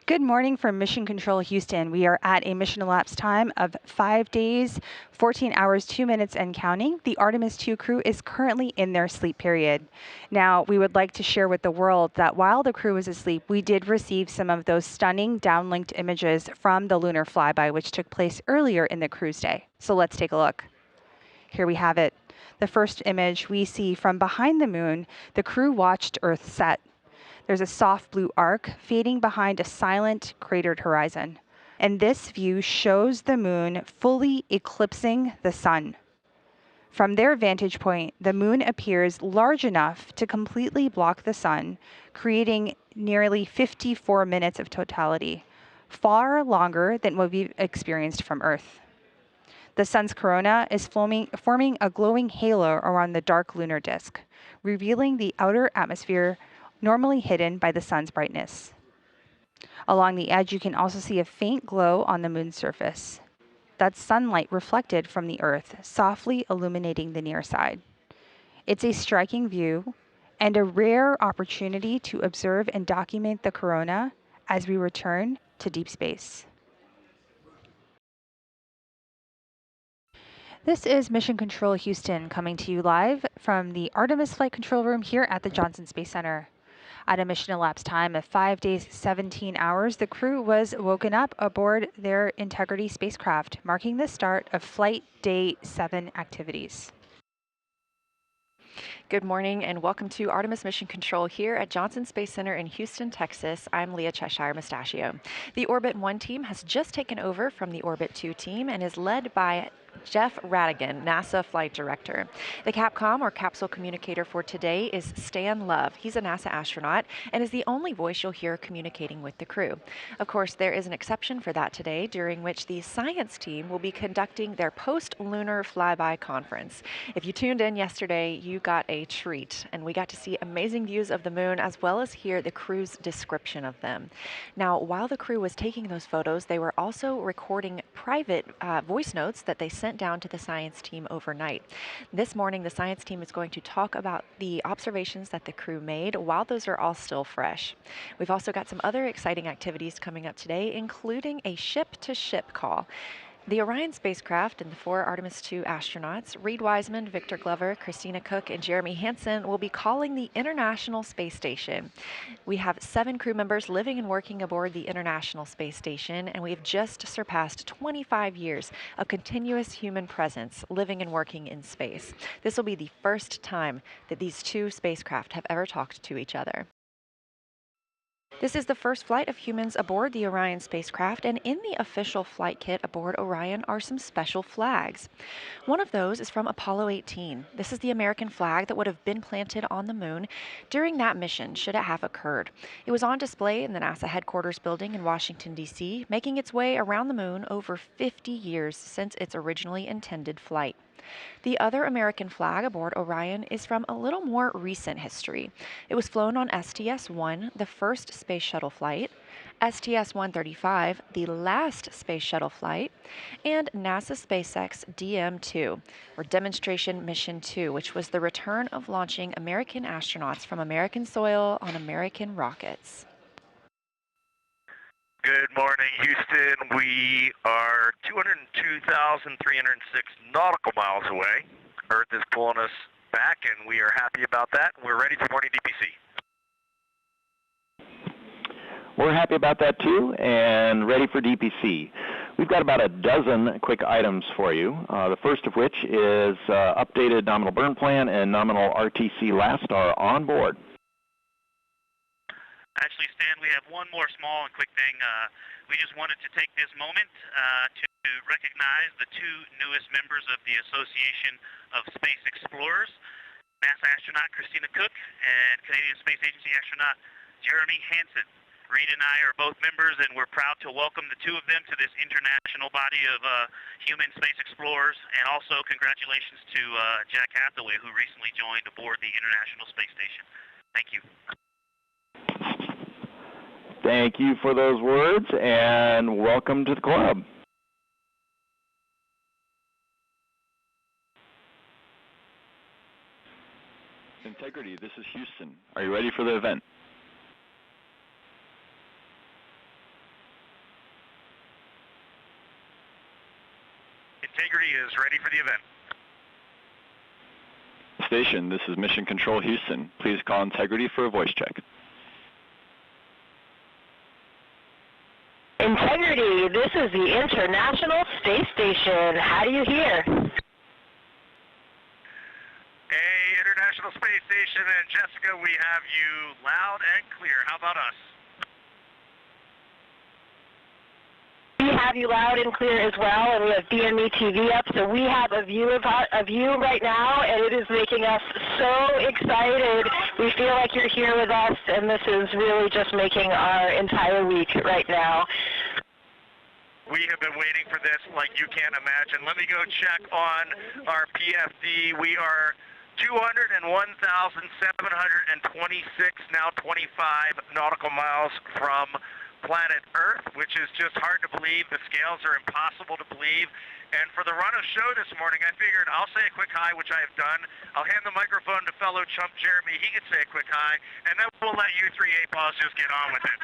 Good morning from Mission Control Houston. We are at a mission elapsed time of 5 days, 14 hours, 2 minutes and counting. The Artemis II crew is currently in their sleep period. Now, we would like to share with the world that while the crew was asleep, we did receive some of those stunning downlinked images from the lunar flyby, which took place earlier in the cruise day. So let's take a look. Here we have it. The first image we see from behind the moon, the crew watched Earth set. There's a soft blue arc fading behind a silent, cratered horizon. And this view shows the moon fully eclipsing the sun. From their vantage point, the moon appears large enough to completely block the sun, creating nearly 54 minutes of totality, far longer than what we've experienced from Earth. The sun's corona is forming a glowing halo around the dark lunar disk, revealing the outer atmosphere normally hidden by the sun's brightness. Along the edge, you can also see a faint glow on the moon's surface. That's sunlight reflected from the Earth, softly illuminating the near side. It's a striking view and a rare opportunity to observe and document the corona as we return to deep space. This is Mission Control Houston coming to you live from the Artemis Flight Control Room here at the Johnson Space Center. At a mission elapsed time of 5 days, 17 hours, the crew was woken up aboard their Integrity spacecraft, marking the start of Flight Day 7 activities. Good morning and welcome to Artemis Mission Control here at Johnson Space Center in Houston, Texas. I'm Leah Cheshire Mustachio. The Orbit 1 team has just taken over from the Orbit 2 team and is led by Jeff Radigan, NASA Flight Director. The Capcom, or capsule communicator for today, is Stan Love. He's a NASA astronaut and is the only voice you'll hear communicating with the crew. Of course, there is an exception for that today, during which the science team will be conducting their post-lunar flyby conference. If you tuned in yesterday, you got a treat, and we got to see amazing views of the moon as well as hear the crew's description of them. Now, while the crew was taking those photos, they were also recording private voice notes that they sent down to the science team overnight. This morning, the science team is going to talk about the observations that the crew made while those are all still fresh. We've also got some other exciting activities coming up today, including a ship-to-ship call. The Orion spacecraft and the 4 Artemis II astronauts, Reed Wiseman, Victor Glover, Christina Cook, and Jeremy Hansen, will be calling the International Space Station. We have 7 crew members living and working aboard the International Space Station, and we have just surpassed 25 years of continuous human presence living and working in space. This will be the first time that these 2 spacecraft have ever talked to each other. This is the first flight of humans aboard the Orion spacecraft, and in the official flight kit aboard Orion are some special flags. One of those is from Apollo 18. This is the American flag that would have been planted on the moon during that mission, should it have occurred. It was on display in the NASA headquarters building in Washington, D.C., making its way around the moon over 50 years since its originally intended flight. The other American flag aboard Orion is from a little more recent history. It was flown on STS-1, the first space shuttle flight, STS-135, the last space shuttle flight, and NASA SpaceX DM-2, or Demonstration Mission 2, which was the return of launching American astronauts from American soil on American rockets. Good morning, Houston. We are 202,306 nautical miles away. Earth is pulling us back, and we are happy about that. We're ready for morning DPC. We're happy about that, too, and ready for DPC. We've got about a dozen quick items for you, the first of which is updated nominal burn plan and nominal RTC last star on board. Actually, Stan, we have one more small and quick thing. We just wanted to take this moment to recognize the 2 newest members of the Association of Space Explorers, NASA astronaut Christina Cook and Canadian Space Agency astronaut Jeremy Hansen. Reed and I are both members, and we're proud to welcome the 2 of them to this international body of human space explorers. And also congratulations to Jack Hathaway, who recently joined aboard the International Space Station. Thank you. Thank you for those words, and welcome to the club. Integrity, this is Houston. Are you ready for the event? Integrity is ready for the event. Station, this is Mission Control Houston. Please call Integrity for a voice check. Integrity, this is the International Space Station. How do you hear? Hey, International Space Station and Jessica, we have you loud and clear. How about us? We have you loud and clear as well, and we have BME TV up, so we have a view of you right now, and it is making us so excited. We feel like you're here with us, and this is really just making our entire week right now. We have been waiting for this like you can't imagine. Let me go check on our PFD. We are 201,726, now 25 nautical miles from planet Earth, which is just hard to believe. The scales are impossible to believe. And for the run of show this morning, I figured I'll say a quick hi, which I have done. I'll hand the microphone to fellow chump Jeremy. He can say a quick hi, and then we'll let you three A-balls just get on with it.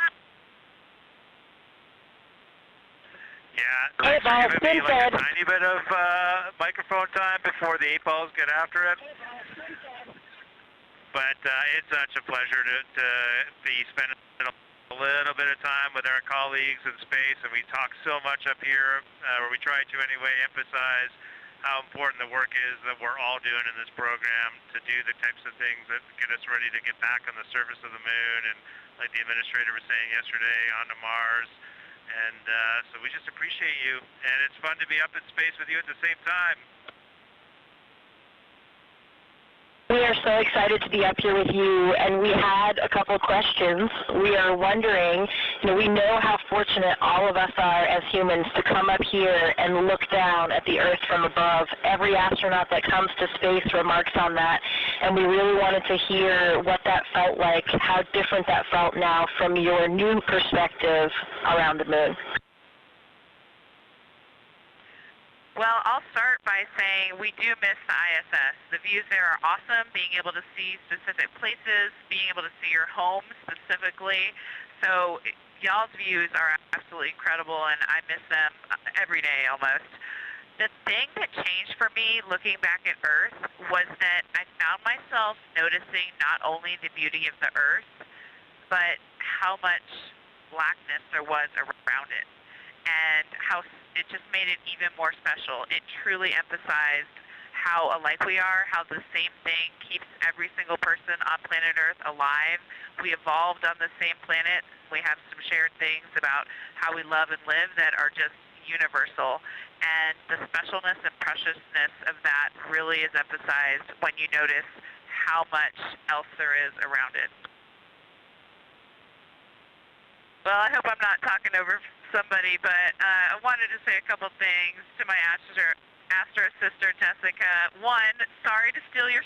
Yeah, thanks for giving me like a tiny bit of microphone time before the 8-balls get after it. But it's such a pleasure to be spending a little bit of time with our colleagues in space, and we talk so much up here, or we try to anyway, emphasize how important the work is that we're all doing in this program to do the types of things that get us ready to get back on the surface of the moon, and like the administrator was saying yesterday, onto Mars. And so we just appreciate you, and it's fun to be up in space with you at the same time. We are so excited to be up here with you, and we had a couple questions. We are wondering, we know how fortunate all of us are as humans to come up here and look down at the Earth from above. Every astronaut that comes to space remarks on that, and we really wanted to hear what that felt like, how different that felt now from your new perspective around the moon. Well, I'll start by saying we do miss the ISS. The views there are awesome, being able to see specific places, being able to see your home specifically. So y'all's views are absolutely incredible, and I miss them every day almost. The thing that changed for me looking back at Earth was that I found myself noticing not only the beauty of the Earth, but how much blackness there was around it, and how it just made it even more special. It truly emphasized how alike we are, how the same thing keeps every single person on planet Earth alive. We evolved on the same planet. We have some shared things about how we love and live that are just universal. And the specialness and preciousness of that really is emphasized when you notice how much else there is around it. Well, I hope I'm not talking over somebody, but I wanted to say a couple things to my Astro sister, Jessica. One, sorry to steal your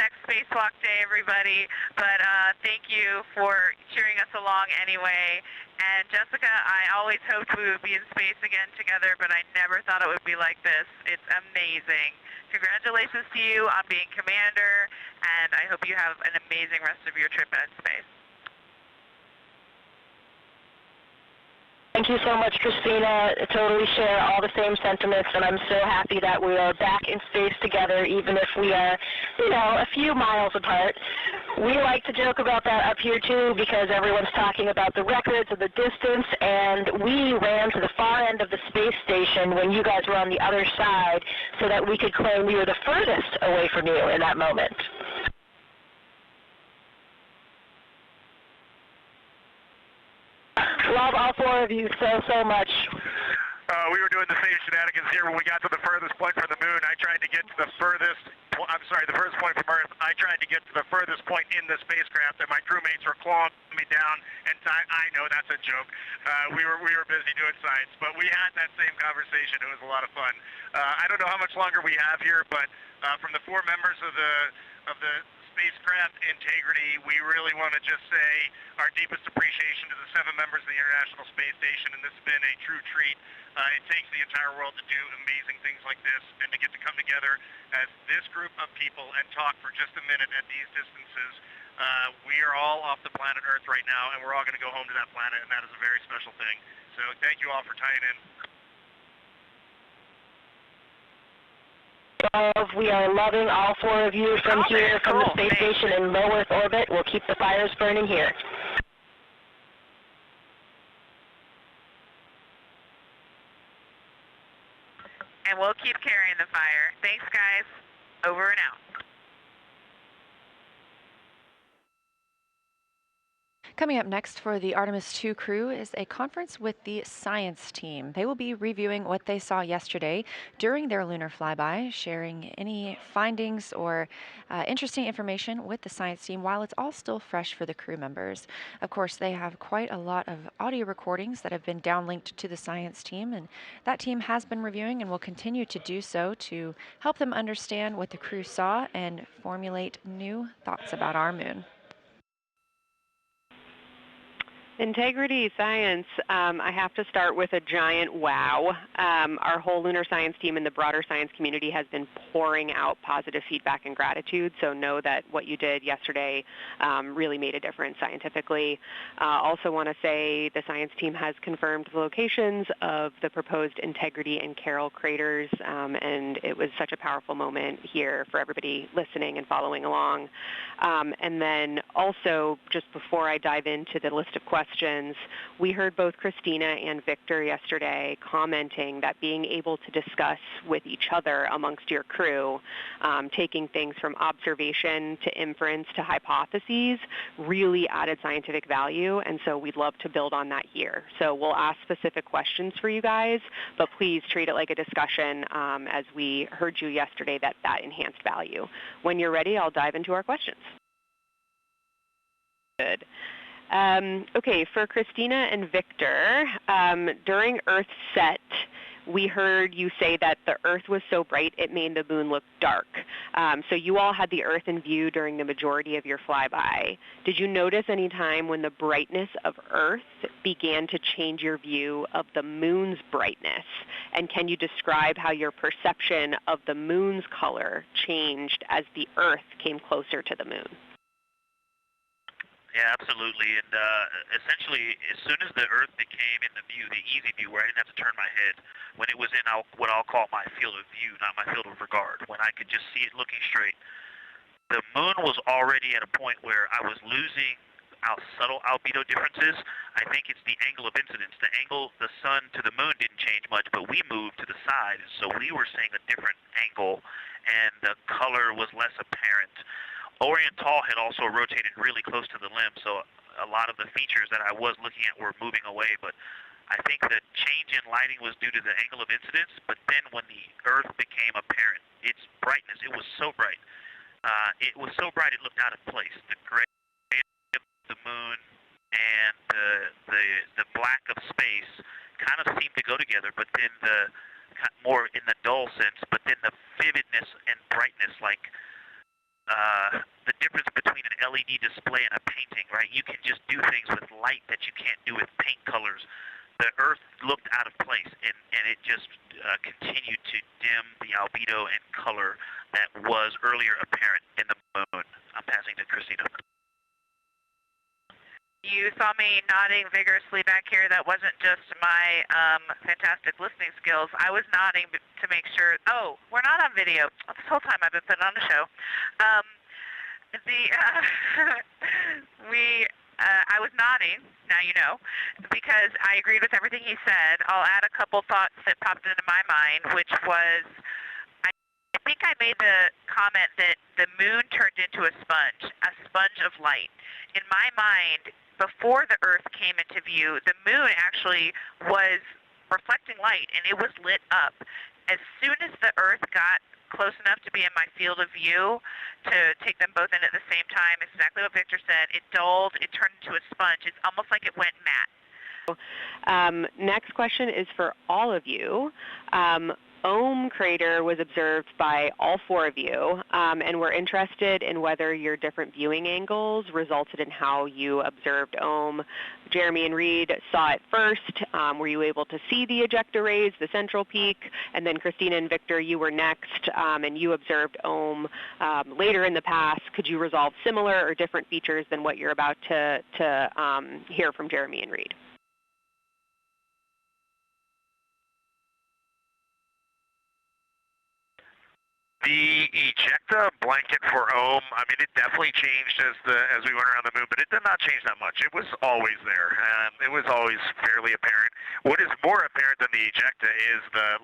next spacewalk day, everybody, but thank you for cheering us along anyway. And Jessica, I always hoped we would be in space again together, but I never thought it would be like this. It's amazing. Congratulations to you on being commander, and I hope you have an amazing rest of your trip in space. Thank you so much, Christina. I totally share all the same sentiments, and I'm so happy that we are back in space together, even if we are, a few miles apart. We like to joke about that up here, too, because everyone's talking about the records of the distance, and we ran to the far end of the space station when you guys were on the other side so that we could claim we were the furthest away from you in that moment. Love all four of you so much. We were doing the same shenanigans here when we got to the furthest point from the moon. I tried to get to the furthest point from Earth. I tried to get to the furthest point in the spacecraft, and my crewmates were clawing me down. And I know that's a joke. We were busy doing science, but we had that same conversation. It was a lot of fun. I don't know how much longer we have here, but from the four members of the spacecraft Integrity, we really want to just say our deepest appreciation to the 7 members of the International Space Station, and this has been a true treat. It takes the entire world to do amazing things like this, and to get to come together as this group of people and talk for just a minute at these distances. We are all off the planet Earth right now, and we're all going to go home to that planet, and that is a very special thing. So thank you all for tying in. above. We are loving all 4 of you from here, from the space station in low Earth orbit. We'll keep the fires burning here. And we'll keep carrying the fire. Thanks, guys. Over and out. Coming up next for the Artemis II crew is a conference with the science team. They will be reviewing what they saw yesterday during their lunar flyby, sharing any findings or interesting information with the science team while it's all still fresh for the crew members. Of course, they have quite a lot of audio recordings that have been downlinked to the science team, and that team has been reviewing and will continue to do so to help them understand what the crew saw and formulate new thoughts about our moon. Integrity science, I have to start with a giant wow. Our whole lunar science team and the broader science community has been pouring out positive feedback and gratitude, so know that what you did yesterday really made a difference scientifically. Also want to say the science team has confirmed the locations of the proposed Integrity and Carroll craters, and it was such a powerful moment here for everybody listening and following along. And then also, just before I dive into the list of questions, we heard both Christina and Victor yesterday commenting that being able to discuss with each other amongst your crew, taking things from observation to inference to hypotheses, really added scientific value, and so we'd love to build on that here. So we'll ask specific questions for you guys, but please treat it like a discussion as we heard you yesterday that enhanced value. When you're ready, I'll dive into our questions. Good. Okay, for Christina and Victor, during Earth's set, we heard you say that the Earth was so bright it made the moon look dark. So you all had the Earth in view during the majority of your flyby. Did you notice any time when the brightness of Earth began to change your view of the moon's brightness? And can you describe how your perception of the moon's color changed as the Earth came closer to the moon? Yeah, absolutely. And essentially, as soon as the Earth became in the view, the easy view, where I didn't have to turn my head, when it was in what I'll call my field of view, not my field of regard, when I could just see it looking straight, the moon was already at a point where I was losing subtle albedo differences. I think it's the angle of incidence. The angle, the sun to the moon didn't change much, but we moved to the side, so we were seeing a different angle, and the color was less apparent. Oriental had also rotated really close to the limb, so a lot of the features that I was looking at were moving away, but I think the change in lighting was due to the angle of incidence, but then when the Earth became apparent, its brightness, it was so bright. It was so bright it looked out of place. The gray of the moon and the black of space kind of seemed to go together, but then more in the dull sense, but then the vividness and brightness, like the difference between an LED display and a painting, right? You can just do things with light that you can't do with paint colors. The Earth looked out of place, and it just continued to dim the albedo and color that was earlier apparent in the moon. I'm passing to Christina. You saw me nodding vigorously back here. That wasn't just my fantastic listening skills. I was nodding to make sure. Oh, we're not on video. This whole time I've been putting on a show. I was nodding, now you know, because I agreed with everything he said. I'll add a couple thoughts that popped into my mind, which was, I think I made the comment that the moon turned into a sponge of light. In my mind, before the Earth came into view, the moon actually was reflecting light, and it was lit up. As soon as the Earth got close enough to be in my field of view to take them both in at the same time, it's exactly what Victor said. It dulled, it turned into a sponge. It's almost like it went matte. Next question is for all of you. Ohm crater was observed by all 4 of you, and we're interested in whether your different viewing angles resulted in how you observed Ohm. Jeremy and Reed saw it first. Were you able to see the ejecta rays, the central peak? And then Christina and Victor, you were next, and you observed Ohm later in the past. Could you resolve similar or different features than what you're about to hear from Jeremy and Reed? The ejecta blanket for Ohm, I mean, it definitely changed as we went around the moon, but it did not change that much. It was always there. It was always fairly apparent. What is more apparent than the ejecta is the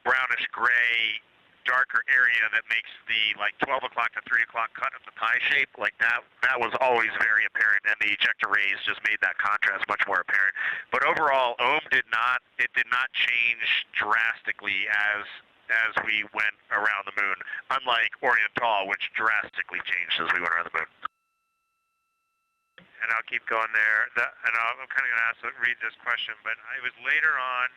brownish gray, darker area that makes the 12 o'clock to 3 o'clock cut of the pie shape. Like that was always very apparent, and the ejecta rays just made that contrast much more apparent. But overall, Ohm did not change drastically as we went around the moon, unlike Oriental, which drastically changed as we went around the moon. And I'll keep going there. I'm kind of going to read this question, but it was later on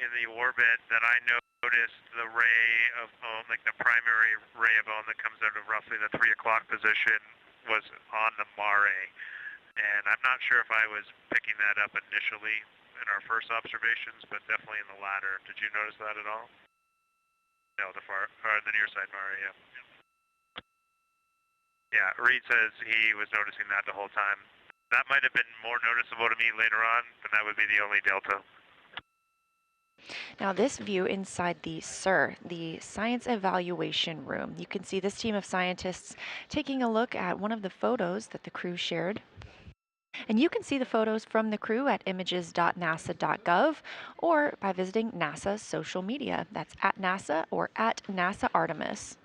in the orbit that I noticed the ray of Ohm, like the primary ray of Ohm that comes out of roughly the 3 o'clock position, was on the mare. And I'm not sure if I was picking that up initially in our first observations, but definitely in the latter. Did you notice that at all? No, the near side Mare, yeah. Yeah, Reed says he was noticing that the whole time. That might have been more noticeable to me later on, but that would be the only delta. Now this view inside the SIR, the Science Evaluation Room. You can see this team of scientists taking a look at one of the photos that the crew shared. And you can see the photos from the crew at images.nasa.gov or by visiting NASA's social media. That's at NASA or at NASA Artemis.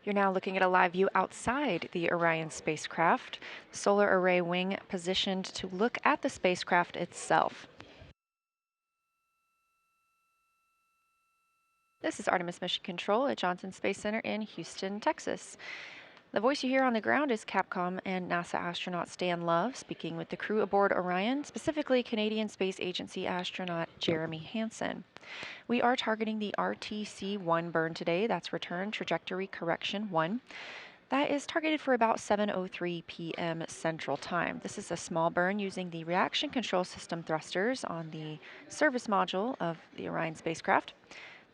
You're now looking at a live view outside the Orion spacecraft, solar array wing positioned to look at the spacecraft itself. This is Artemis Mission Control at Johnson Space Center in Houston, Texas. The voice you hear on the ground is Capcom and NASA astronaut Stan Love speaking with the crew aboard Orion, specifically Canadian Space Agency astronaut Jeremy Hansen. We are targeting the RTC-1 burn today. That's Return Trajectory Correction 1. That is targeted for about 7:03 p.m. Central Time. This is a small burn using the reaction control system thrusters on the service module of the Orion spacecraft.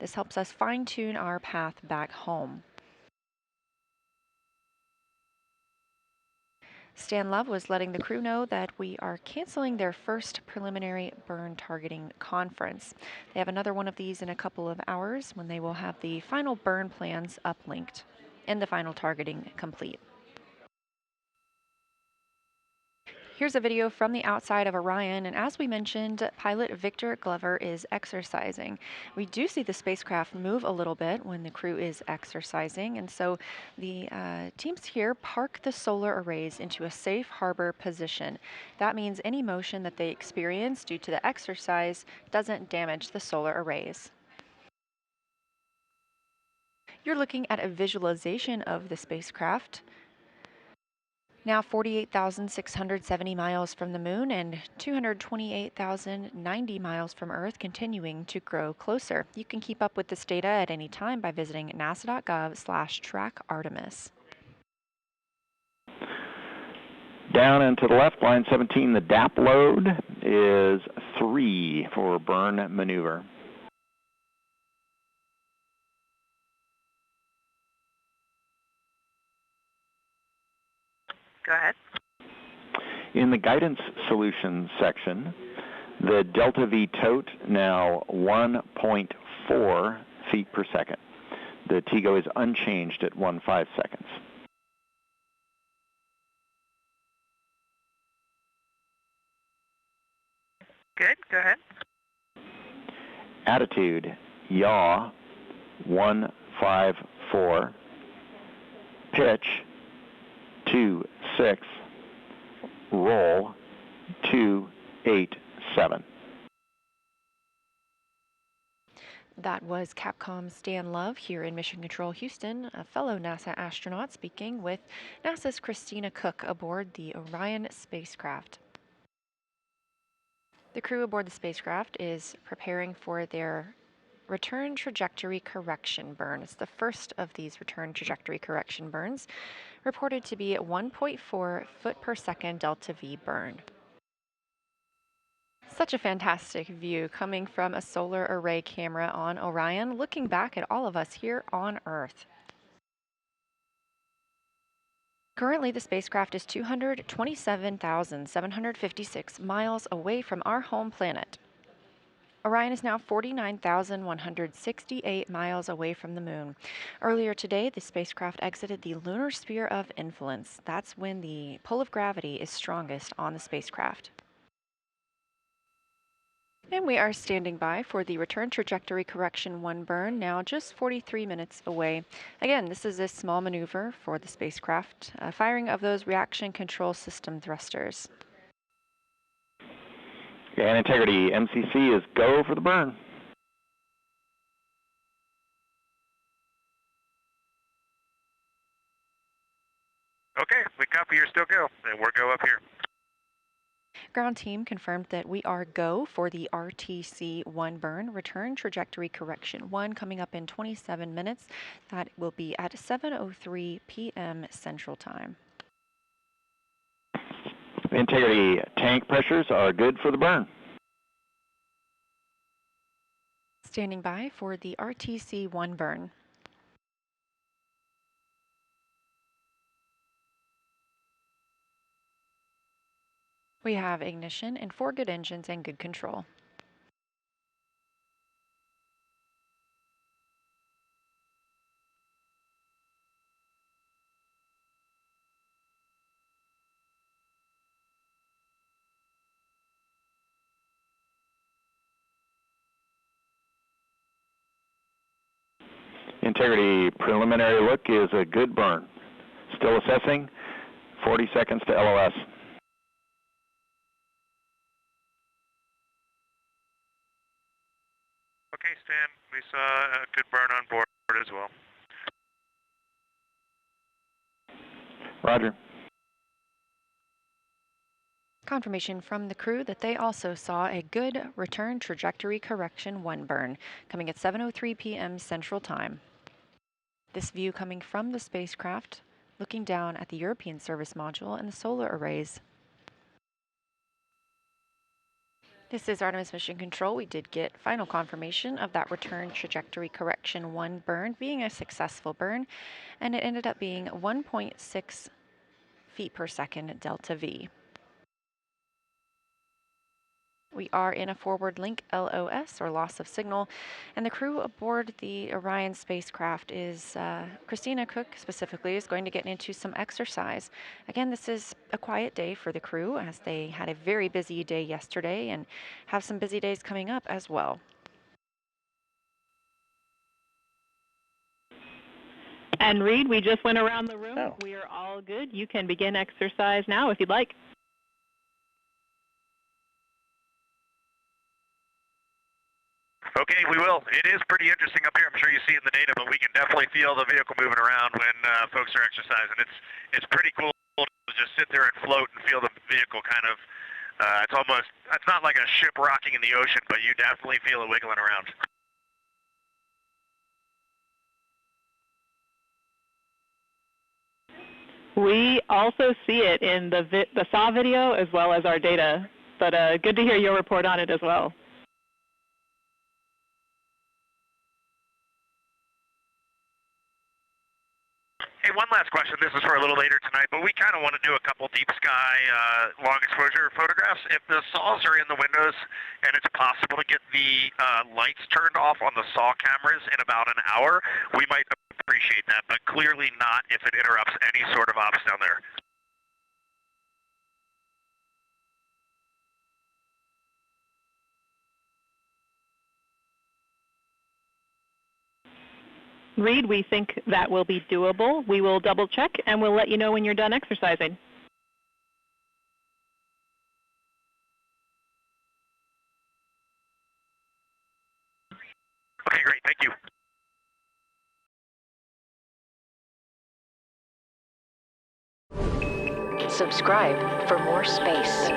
This helps us fine-tune our path back home. Stan Love was letting the crew know that we are canceling their first preliminary burn targeting conference. They have another one of these in a couple of hours when they will have the final burn plans uplinked and the final targeting complete. Here's a video from the outside of Orion, and as we mentioned, pilot Victor Glover is exercising. We do see the spacecraft move a little bit when the crew is exercising, and so the teams here park the solar arrays into a safe harbor position. That means any motion that they experience due to the exercise doesn't damage the solar arrays. You're looking at a visualization of the spacecraft. Now 48,670 miles from the moon and 228,090 miles from Earth, continuing to grow closer. You can keep up with this data at any time by visiting nasa.gov/trackartemis. Down and to the left, line 17, the DAP load is 3 for burn maneuver. Go ahead. In the guidance solutions section, the delta V tote now 1.4 feet per second. The TGO is unchanged at 1.5 seconds. Good, go ahead. Attitude, yaw, 154. Pitch, 2.6. Roll, 2.87. That was Capcom Stan Love here in Mission Control Houston, a fellow NASA astronaut speaking with NASA's Christina Cook aboard the Orion spacecraft. The crew aboard the spacecraft is preparing for their return trajectory correction burn. It's the first of these return trajectory correction burns, reported to be a 1.4 foot per second delta V burn. Such a fantastic view coming from a solar array camera on Orion, looking back at all of us here on Earth. Currently, the spacecraft is 227,756 miles away from our home planet. Orion is now 49,168 miles away from the moon. Earlier today, the spacecraft exited the lunar sphere of influence. That's when the pull of gravity is strongest on the spacecraft. And we are standing by for the return trajectory correction 1 burn, now just 43 minutes away. Again, this is a small maneuver for the spacecraft, firing of those reaction control system thrusters. And integrity, MCC is go for the burn. Okay, we copy, you're still go, and we're go up here. Ground team confirmed that we are go for the RTC-1 burn, return trajectory correction 1, coming up in 27 minutes. That will be at 7:03 p.m. Central Time. Integrity, tank pressures are good for the burn. Standing by for the RTC-1 burn. We have ignition and 4 good engines and good control. Integrity, preliminary look is a good burn. Still assessing, 40 seconds to LOS. Okay, Stan, we saw a good burn on board as well. Roger. Confirmation from the crew that they also saw a good return trajectory correction 1 burn, coming at 7:03 p.m. Central Time. This view coming from the spacecraft, looking down at the European service module and the solar arrays. This is Artemis Mission Control. We did get final confirmation of that return trajectory correction 1 burn being a successful burn, and it ended up being 1.6 feet per second delta V. We are in a forward link LOS, or loss of signal, and the crew aboard the Orion spacecraft is, Christina Cook specifically, is going to get into some exercise. Again, this is a quiet day for the crew as they had a very busy day yesterday and have some busy days coming up as well. And Reed, we just went around the room. We are all good. You can begin exercise now if you'd like. Okay, we will. It is pretty interesting up here. I'm sure you see it in the data, but we can definitely feel the vehicle moving around when folks are exercising. It's pretty cool to just sit there and float and feel the vehicle kind of, it's not like a ship rocking in the ocean, but you definitely feel it wiggling around. We also see it in the SAW video as well as our data, but good to hear your report on it as well. Hey, one last question. This is for a little later tonight, but we kind of want to do a couple deep sky long exposure photographs. If the saws are in the windows and it's possible to get the lights turned off on the SAW cameras in about an hour, we might appreciate that, but clearly not if it interrupts any sort of ops down there. Reed, we think that will be doable. We will double check and we'll let you know when you're done exercising. Okay, great. Thank you. Subscribe for more space.